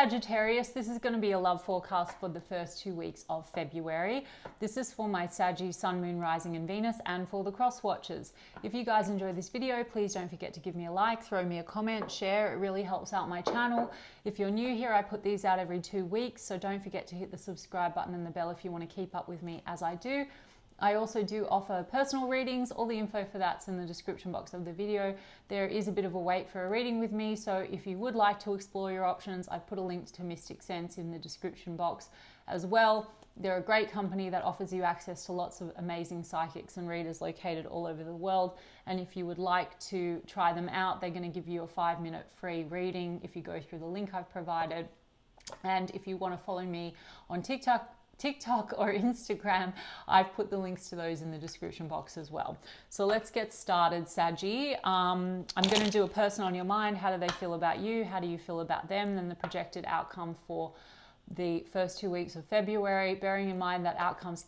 Sagittarius, this is going to be a love forecast for the first 2 weeks of February. This is for my Sagittarius Sun, Moon, Rising and Venus, and for the cross watchers. If you guys enjoyed this video, please don't forget to give me a like, throw me a comment, share. It really helps out my channel. If you're new here, I put these out every 2 weeks, so don't forget to hit the subscribe button and the bell if you want to keep up with me as I do. I also do offer personal readings. All the info for that's in the description box of the video. There is a bit of a wait for a reading with me, so if you would like to explore your options, I've put a link to Mystic Sense in the description box as well. They're a great company that offers you access to lots of amazing psychics and readers located all over the world. And if you would like to try them out, they're going to give you a 5-minute free reading if you go through the link I've provided. And if you want to follow me on TikTok or Instagram, I've put the links to those in the description box as well. So let's get started, Saggy. I'm going to do a person on your mind. How do they feel about you? How do you feel about them? Then the projected outcome for the first 2 weeks of February, bearing in mind that outcomes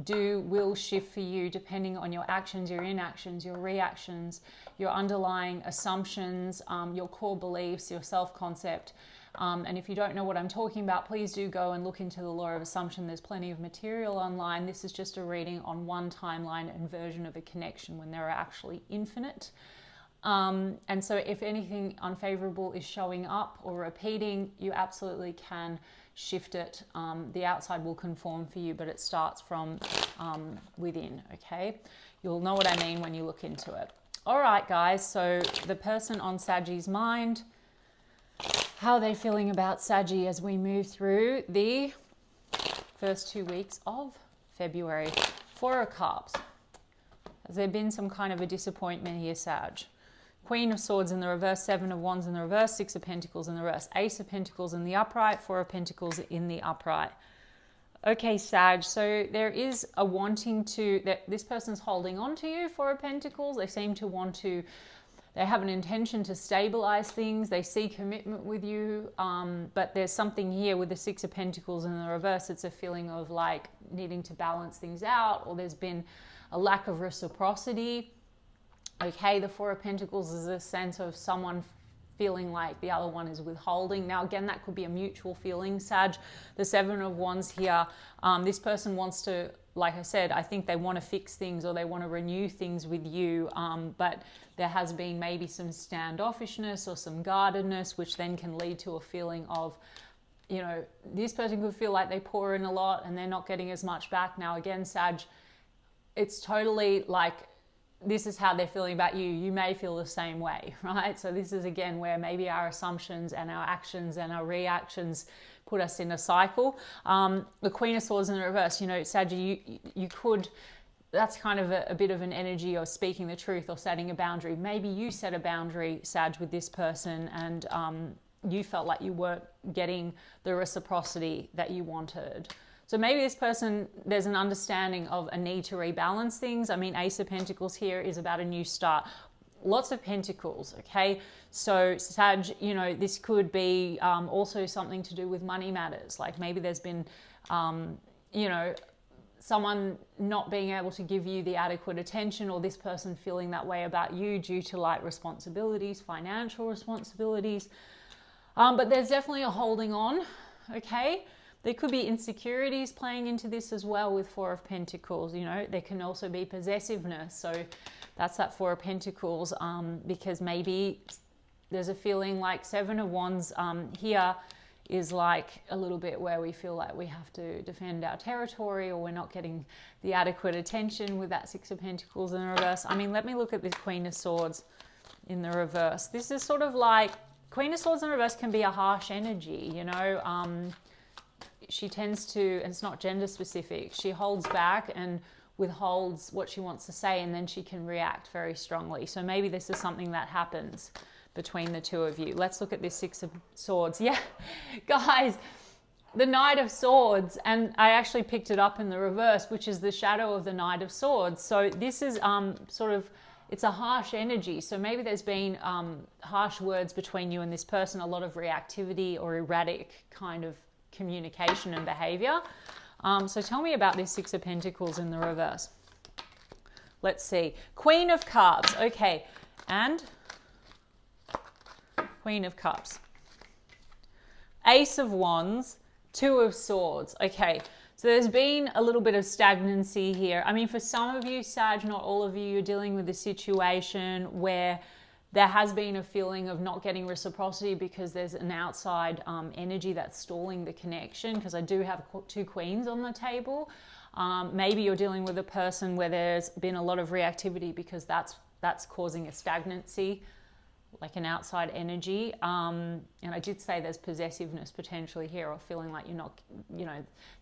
will shift for you depending on your actions, your inactions, your reactions, your underlying assumptions, your core beliefs, your self-concept. And if you don't know what I'm talking about, please do go and look into the law of assumption. There's plenty of material online. This is just a reading on one timeline and version of a connection when there are actually infinite. And so if anything unfavorable is showing up or repeating, you absolutely can shift it. The outside will conform for you, but it starts from within, okay? You'll know what I mean when you look into it. All right, guys, so the person on Saggy's mind, how are they feeling about Saggy as we move through the first 2 weeks of February? 4 of Cups. Has there been some kind of a disappointment here, Sag? Queen of Swords in the reverse, 7 of Wands in the reverse, 6 of Pentacles in the reverse, Ace of Pentacles in the upright, 4 of Pentacles in the upright. Okay, Sag, so there is a wanting to, that this person's holding on to you, 4 of Pentacles. They seem to want to, they have an intention to stabilize things. They see commitment with you, but there's something here with the 6 of Pentacles in the reverse. It's a feeling of like needing to balance things out, or there's been a lack of reciprocity. Okay, the 4 of Pentacles is a sense of someone feeling like the other one is withholding. Now, again, that could be a mutual feeling, Sag. The 7 of Wands here, this person wants to, like I said, I think they want to fix things or they want to renew things with you, but there has been maybe some standoffishness or some guardedness, which then can lead to a feeling of, you know, this person could feel like they pour in a lot and they're not getting as much back. Now, again, Sag, it's totally like, this is how they're feeling about you. You may feel the same way, right? So this is, again, where maybe our assumptions and our actions and our reactions put us in a cycle. The Queen of Swords in the reverse, you know, Saggy, you could, that's kind of a bit of an energy of speaking the truth or setting a boundary. Maybe you set a boundary, Sag, with this person, and you felt like you weren't getting the reciprocity that you wanted. So maybe this person, there's an understanding of a need to rebalance things. I mean, Ace of Pentacles here is about a new start. Lots of pentacles, okay? So Sag, you know, this could be also something to do with money matters. Like maybe there's been, you know, someone not being able to give you the adequate attention, or this person feeling that way about you due to like responsibilities, financial responsibilities. But there's definitely a holding on, okay? There could be insecurities playing into this as well with 4 of Pentacles. You know, there can also be possessiveness. So that's that 4 of Pentacles, because maybe there's a feeling like 7 of Wands here is like a little bit where we feel like we have to defend our territory, or we're not getting the adequate attention with that 6 of Pentacles in the reverse. I mean, let me look at this Queen of Swords in the reverse. This is sort of like, Queen of Swords in reverse can be a harsh energy, you know. She tends to, and it's not gender specific, she holds back and withholds what she wants to say, and then she can react very strongly. So maybe this is something that happens between the two of you. Let's look at this 6 of Swords. Yeah, guys, the Knight of Swords, and I actually picked it up in the reverse, which is the shadow of the Knight of Swords. So this is sort of, it's a harsh energy. So maybe there's been harsh words between you and this person, a lot of reactivity or erratic kind of communication and behavior. So tell me about this 6 of Pentacles in the reverse. Let's see. Queen of Cups. Okay. And Queen of Cups. Ace of Wands, Two of Swords. Okay, so there's been a little bit of stagnancy here. I mean, for some of you, Sag, not all of you, you're dealing with a situation where there has been a feeling of not getting reciprocity because there's an outside energy that's stalling the connection, because I do have two queens on the table. Maybe you're dealing with a person where there's been a lot of reactivity because that's causing a stagnancy, like an outside energy. And I did say there's possessiveness potentially here, or feeling like you're not,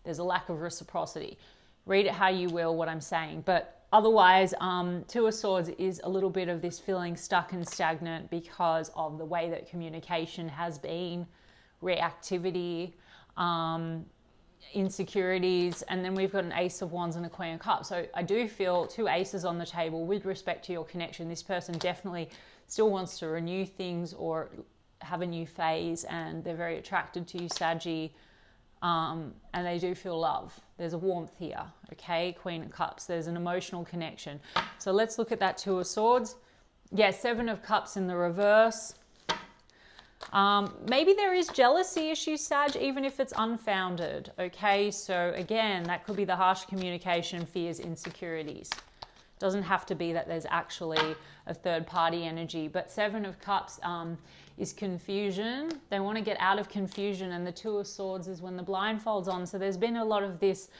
there's a lack of reciprocity. Read it how you will, what I'm saying. But otherwise, Two of Swords is a little bit of this feeling stuck and stagnant because of the way that communication has been, reactivity, insecurities, and then we've got an Ace of Wands and a Queen of Cups. So I do feel two aces on the table with respect to your connection. This person definitely still wants to renew things or have a new phase, and they're very attracted to you, Saggy, and they do feel love. There's a warmth here, okay? Queen of Cups, there's an emotional connection. So let's look at that Two of Swords. Yeah, Seven of Cups in the reverse. Maybe there is jealousy issues, Sag, even if it's unfounded, okay? So again, that could be the harsh communication, fears, insecurities. Doesn't have to be that there's actually a third party energy, but Seven of Cups is confusion. They want to get out of confusion, and the Two of Swords is when the blindfold's on. So there's been a lot of this,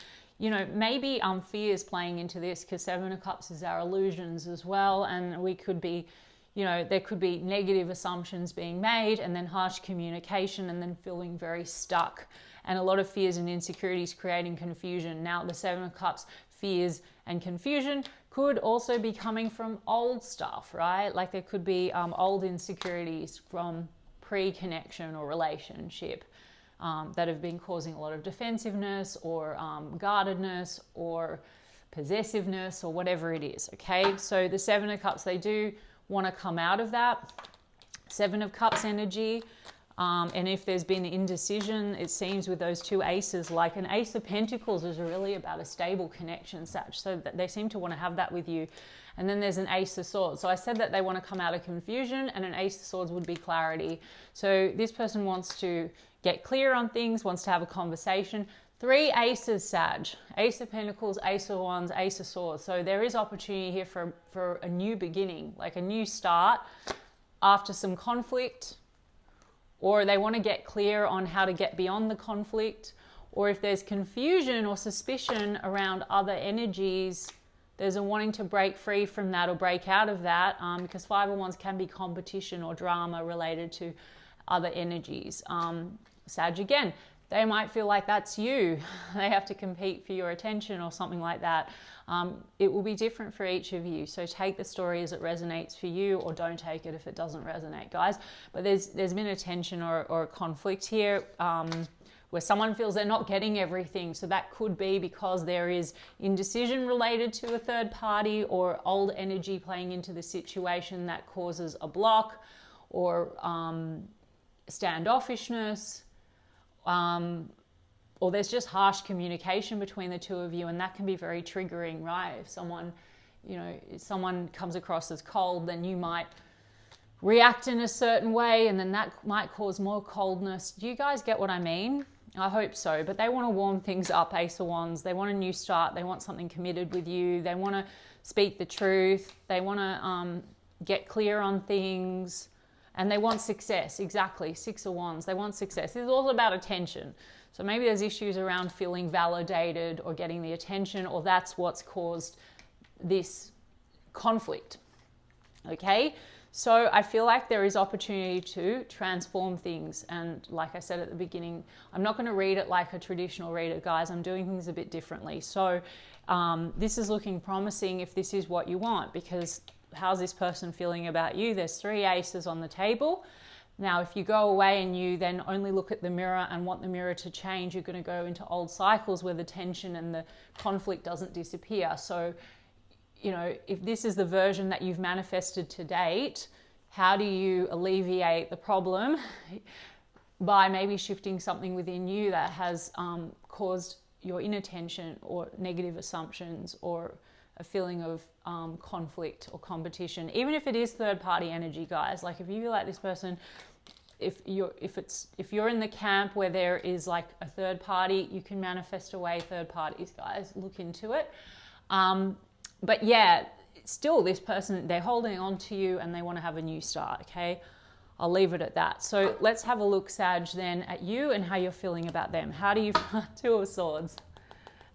maybe fears playing into this, because Seven of Cups is our illusions as well, and we could be, there could be negative assumptions being made, and then harsh communication, and then feeling very stuck, and a lot of fears and insecurities creating confusion. Now the Seven of Cups, fears and confusion could also be coming from old stuff, right? Like there could be old insecurities from pre-connection or relationship that have been causing a lot of defensiveness or guardedness or possessiveness or whatever it is, okay? So the Seven of Cups, they do want to come out of that. Seven of Cups energy. And if there's been indecision, it seems with those two aces, like an Ace of Pentacles is really about a stable connection, such. So that they seem to want to have that with you. And then there's an Ace of Swords. So I said that they want to come out of confusion, and an Ace of Swords would be clarity. So this person wants to get clear on things, wants to have a conversation. Three aces, Sag. Ace of Pentacles, Ace of Wands, Ace of Swords. So there is opportunity here for a new beginning, like a new start after some conflict. Or they want to get clear on how to get beyond the conflict. Or if there's confusion or suspicion around other energies, there's a wanting to break free from that or break out of that, because Five of Wands can be competition or drama related to other energies. Sag, again, they might feel like that's you. They have to compete for your attention or something like that. It will be different for each of you. So take the story as it resonates for you, or don't take it if it doesn't resonate, guys. But there's been a tension or a conflict here where someone feels they're not getting everything. So that could be because there is indecision related to a third party or old energy playing into the situation that causes a block or standoffishness. Or there's just harsh communication between the two of you, and that can be very triggering, right? If someone, if someone comes across as cold, then you might react in a certain way, and then that might cause more coldness. Do you guys get what I mean? I hope so. But they want to warm things up, Ace of Wands. They want a new start. They want something committed with you. They want to speak the truth. They want to get clear on things. And they want success, exactly. Six of Wands, they want success. It's all about attention. So maybe there's issues around feeling validated or getting the attention, or that's what's caused this conflict, okay? So I feel like there is opportunity to transform things. And like I said at the beginning, I'm not gonna read it like a traditional reader, guys. I'm doing things a bit differently. So this is looking promising if this is what you want, because how's this person feeling about you? There's three aces on the table. Now, if you go away and you then only look at the mirror and want the mirror to change, you're going to go into old cycles where the tension and the conflict doesn't disappear. So, if this is the version that you've manifested to date, how do you alleviate the problem? By maybe shifting something within you that has caused your inattention or negative assumptions or a feeling of conflict or competition, even if it is third party energy, guys. Like if you feel like this person if you're in the camp where there is like a third party, you can manifest away third parties, guys. Look into it. But yeah, still this person, they're holding on to you and they want to have a new start, okay? I'll leave it at that. So let's have a look, Sag, then at you and how you're feeling about them. How do you, Two of Swords.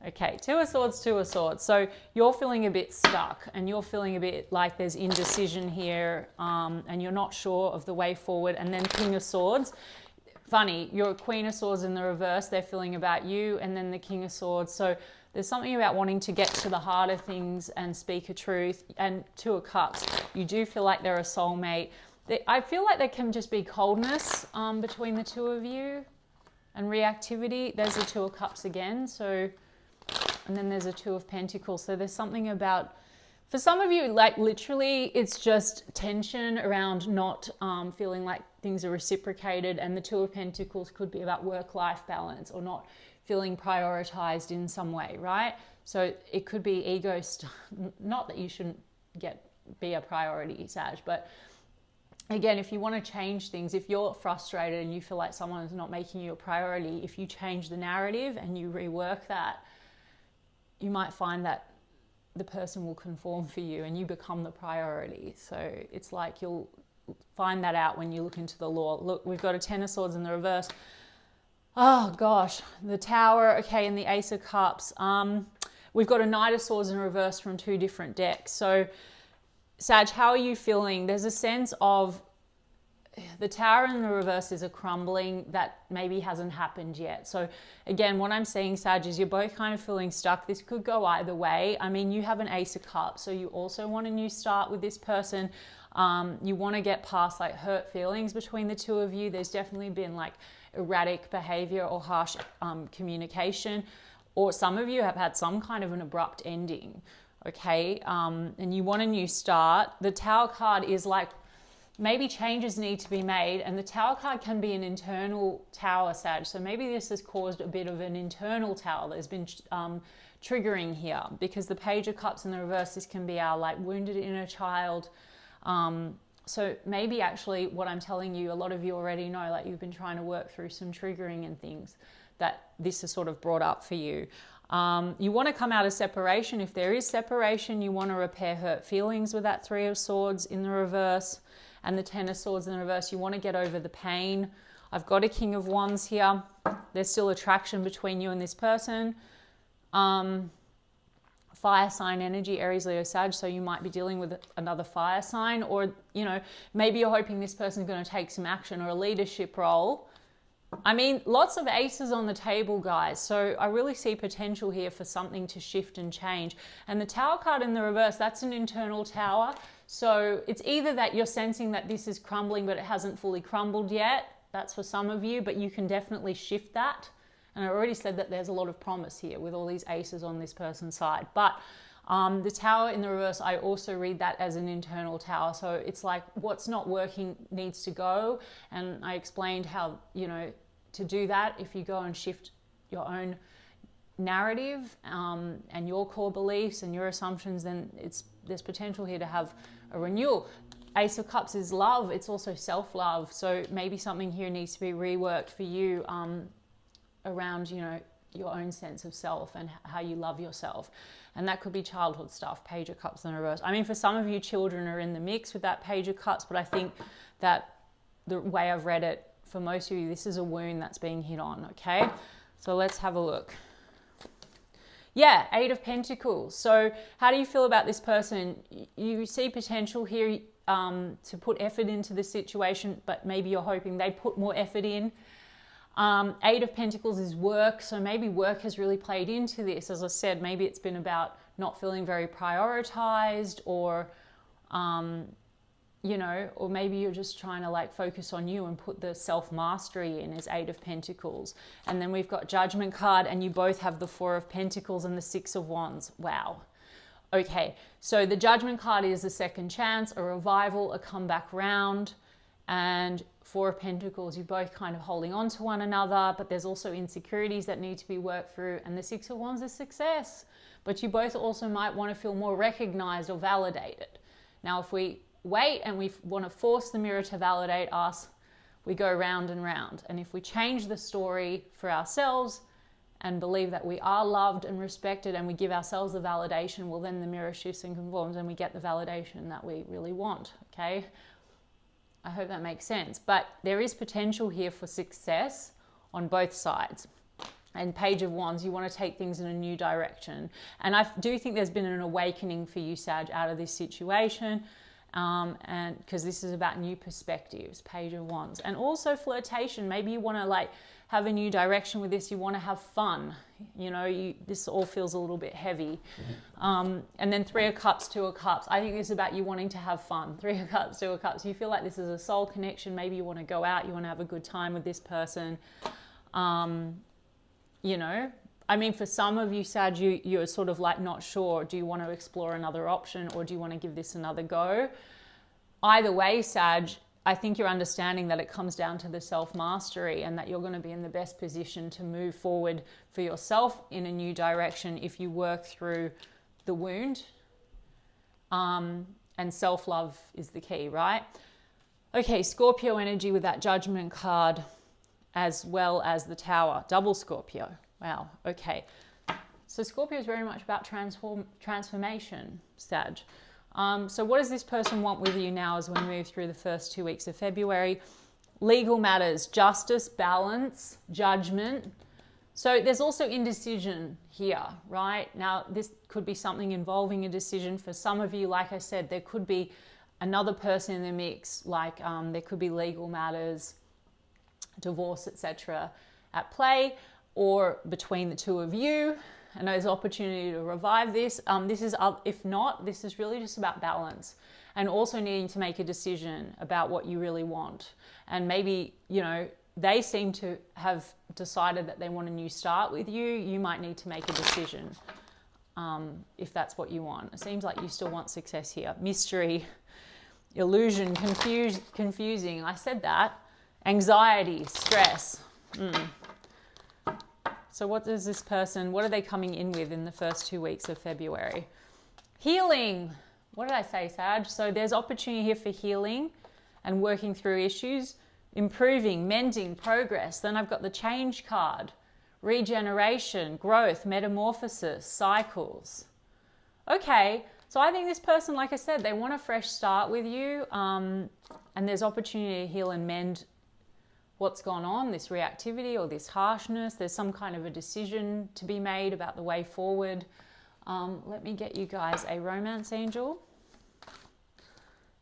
Okay, Two of Swords, Two of Swords. So you're feeling a bit stuck and you're feeling a bit like there's indecision here, and you're not sure of the way forward. And then King of Swords. Funny, your Queen of Swords in the reverse, they're feeling about you, and then the King of Swords. So there's something about wanting to get to the heart of things and speak a truth. And Two of Cups, you do feel like they're a soulmate. I feel like there can just be coldness between the two of you and reactivity. There's the Two of Cups again. So, and then there's a Two of Pentacles. So there's something about, for some of you, like literally it's just tension around not feeling like things are reciprocated. And the Two of Pentacles could be about work-life balance or not feeling prioritized in some way, right? So it could be ego not that you shouldn't be a priority, Sag, but again, if you want to change things, if you're frustrated and you feel like someone is not making you a priority, if you change the narrative and you rework that, you might find that the person will conform for you and you become the priority. So it's like you'll find that out when you look into the law. Look, we've got a Ten of Swords in the reverse. Oh gosh, the Tower, okay, and the Ace of Cups. We've got a Knight of Swords in reverse from two different decks. So Sag, how are you feeling? There's a sense of the Tower in the reverse is a crumbling that maybe hasn't happened yet. So again, what I'm saying, Sag, is you're both kind of feeling stuck. This could go either way. I mean, you have an Ace of Cups, so you also want a new start with this person. You want to get past like hurt feelings between the two of you. There's definitely been like erratic behavior or harsh communication, or some of you have had some kind of an abrupt ending. Okay, and you want a new start. The Tower card is like maybe changes need to be made, and the Tower card can be an internal Tower, Sag. So maybe this has caused a bit of an internal Tower. There's been triggering here, because the Page of Cups in the reverse, this can be our like wounded inner child. So maybe actually what I'm telling you, a lot of you already know, like you've been trying to work through some triggering and things that this has sort of brought up for you. You want to come out of separation. If there is separation, you want to repair hurt feelings with that Three of Swords in the reverse and the Ten of Swords in the reverse. You want to get over the pain. I've got a King of Wands here. There's still attraction between you and this person. Fire sign energy, Aries, Leo, Sag. So you might be dealing with another fire sign, or, you know, maybe you're hoping this person's going to take some action or a leadership role. I mean, lots of aces on the table, guys. So I really see potential here for something to shift and change. And the Tower card in the reverse, that's an internal Tower. So it's either that you're sensing that this is crumbling, but it hasn't fully crumbled yet. That's for some of you, but you can definitely shift that. And I already said that there's a lot of promise here with all these aces on this person's side. But the Tower in the reverse, I also read that as an internal Tower. So it's like what's not working needs to go. And I explained how, you know, to do that, if you go and shift your own narrative and your core beliefs and your assumptions, then there's potential here to have a renewal. Ace of Cups is love. It's also self-love. So maybe something here needs to be reworked for you around, you know, your own sense of self and how you love yourself. And that could be childhood stuff, Page of Cups in reverse. I mean, for some of you, children are in the mix with that Page of Cups, but I think that the way I've read it, for most of you, this is a wound that's being hit on, okay? So let's have a look. Yeah, Eight of Pentacles. So how do you feel about this person? You see potential here to put effort into the situation, but maybe you're hoping they put more effort in. Eight of Pentacles is work, so maybe work has really played into this. As I said, maybe it's been about not feeling very prioritized, or you know, or maybe you're just trying to like focus on you and put the self-mastery in as Eight of Pentacles. And then we've got Judgment card, and you both have the Four of Pentacles and the Six of Wands. Wow. Okay, so the Judgment card is a second chance, a revival, a comeback round. And Four of Pentacles, you're both kind of holding on to one another, but there's also insecurities that need to be worked through. And the Six of Wands is success, but you both also might want to feel more recognized or validated. Now, if we wait and we want to force the mirror to validate us, we go round and round. And if we change the story for ourselves and believe that we are loved and respected, and we give ourselves the validation, well, then the mirror shifts and conforms and we get the validation that we really want, okay? I hope that makes sense. But there is potential here for success on both sides. And Page of Wands, you want to take things in a new direction. And I do think there's been an awakening for you, Sag, out of this situation. And because this is about new perspectives, Page of Wands. And also flirtation. Maybe you want to like have a new direction with this. You want to have fun. You know, this all feels a little bit heavy. And then 3 of Cups, 2 of Cups. I think this is about you wanting to have fun. 3 of Cups, 2 of Cups. You feel like this is a soul connection. Maybe you want to go out. You want to have a good time with this person. You know, I mean, for some of you, Sag, you're sort of like not sure. Do you want to explore another option, or do you want to give this another go? Either way, Sag, I think you're understanding that it comes down to the self-mastery, and that you're going to be in the best position to move forward for yourself in a new direction if you work through the wound. And self-love is the key, right? Okay, Scorpio energy with that Judgment card, as well as the Tower. Double Scorpio. Wow, okay. So Scorpio is very much about transformation, Sag. So what does this person want with you now as we move through the first 2 weeks of February? Legal matters, justice, balance, judgment. So there's also indecision here, right? Now, this could be something involving a decision. For some of you, like I said, there could be another person in the mix, like there could be legal matters, divorce, etc. at play, or between the two of you, and there's opportunity to revive this. If not, this is really just about balance, and also needing to make a decision about what you really want. And maybe, you know, they seem to have decided that they want a new start with you. You might need to make a decision if that's what you want. It seems like you still want success here. Mystery, illusion, confusing. I said that. Anxiety, stress. So what does this person, what are they coming in with in the first 2 weeks of February? Healing. What did I say, Sag? So there's opportunity here for healing and working through issues, improving, mending, progress. Then I've got the Change card, regeneration, growth, metamorphosis, cycles. Okay, so I think this person, like I said, they want a fresh start with you, and there's opportunity to heal and mend what's gone on, this reactivity or this harshness. There's some kind of a decision to be made about the way forward. Let me get you guys a romance angel.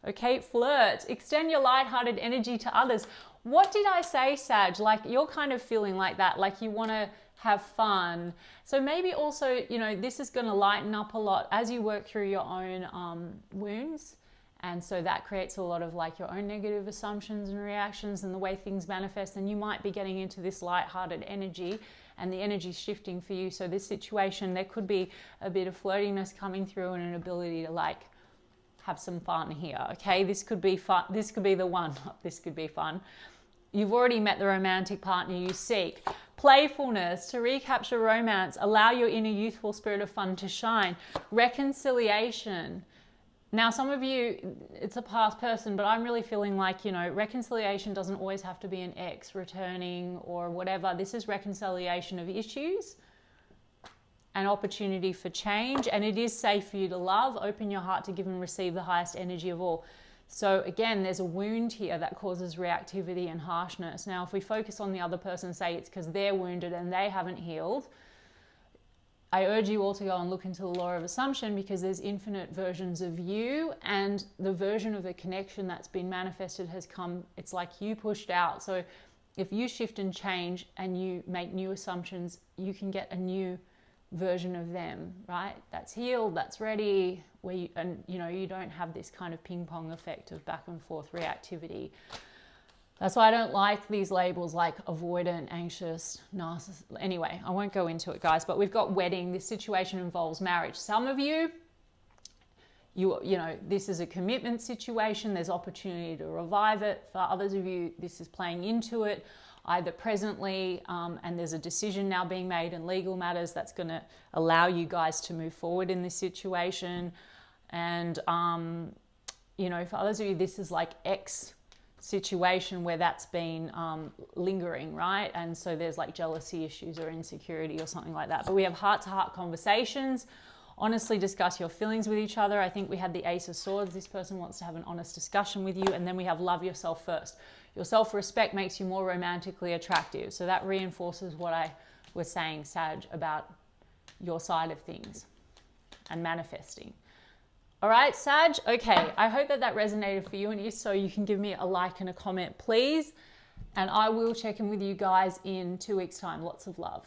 Okay, flirt. Extend your lighthearted energy to others. What did I say, Sag? Like, you're kind of feeling like that, like you want to have fun. So maybe also, you know, this is going to lighten up a lot as you work through your own wounds. And so that creates a lot of like your own negative assumptions and reactions and the way things manifest. And you might be getting into this lighthearted energy, and the energy shifting for you. So this situation, there could be a bit of flirtiness coming through and an ability to like have some fun here. Okay, this could be fun. This could be the one. This could be fun. You've already met the romantic partner you seek. Playfulness, to recapture romance, allow your inner youthful spirit of fun to shine. Reconciliation. Now, some of you, it's a past person, but I'm really feeling like, you know, reconciliation doesn't always have to be an ex returning or whatever. This is reconciliation of issues, an opportunity for change, and it is safe for you to love. Open your heart to give and receive the highest energy of all. So again, there's a wound here that causes reactivity and harshness. Now, if we focus on the other person, say it's because they're wounded and they haven't healed, I urge you all to go and look into the law of assumption, because there's infinite versions of you, and the version of the connection that's been manifested has come, it's like you pushed out. So if you shift and change and you make new assumptions, you can get a new version of them, right? That's healed, that's ready, where you, and you know, you don't have this kind of ping pong effect of back and forth reactivity. That's why I don't like these labels like avoidant, anxious, narcissist. Anyway, I won't go into it, guys, but we've got wedding. This situation involves marriage. Some of you know, this is a commitment situation. There's opportunity to revive it. For others of you, this is playing into it, either presently, and there's a decision now being made in legal matters that's going to allow you guys to move forward in this situation. And, you know, for others of you, this is like situation where that's been lingering, right? And so there's like jealousy issues or insecurity or something like that. But we have heart-to-heart conversations. Honestly discuss your feelings with each other. I think we had the Ace of Swords. This person wants to have an honest discussion with you. And then we have love yourself first. Your self-respect makes you more romantically attractive. So that reinforces what I was saying, Sag, about your side of things and manifesting. All right, Sag. Okay, I hope that that resonated for you. And if so, you can give me a like and a comment, please. And I will check in with you guys in 2 weeks' time. Lots of love.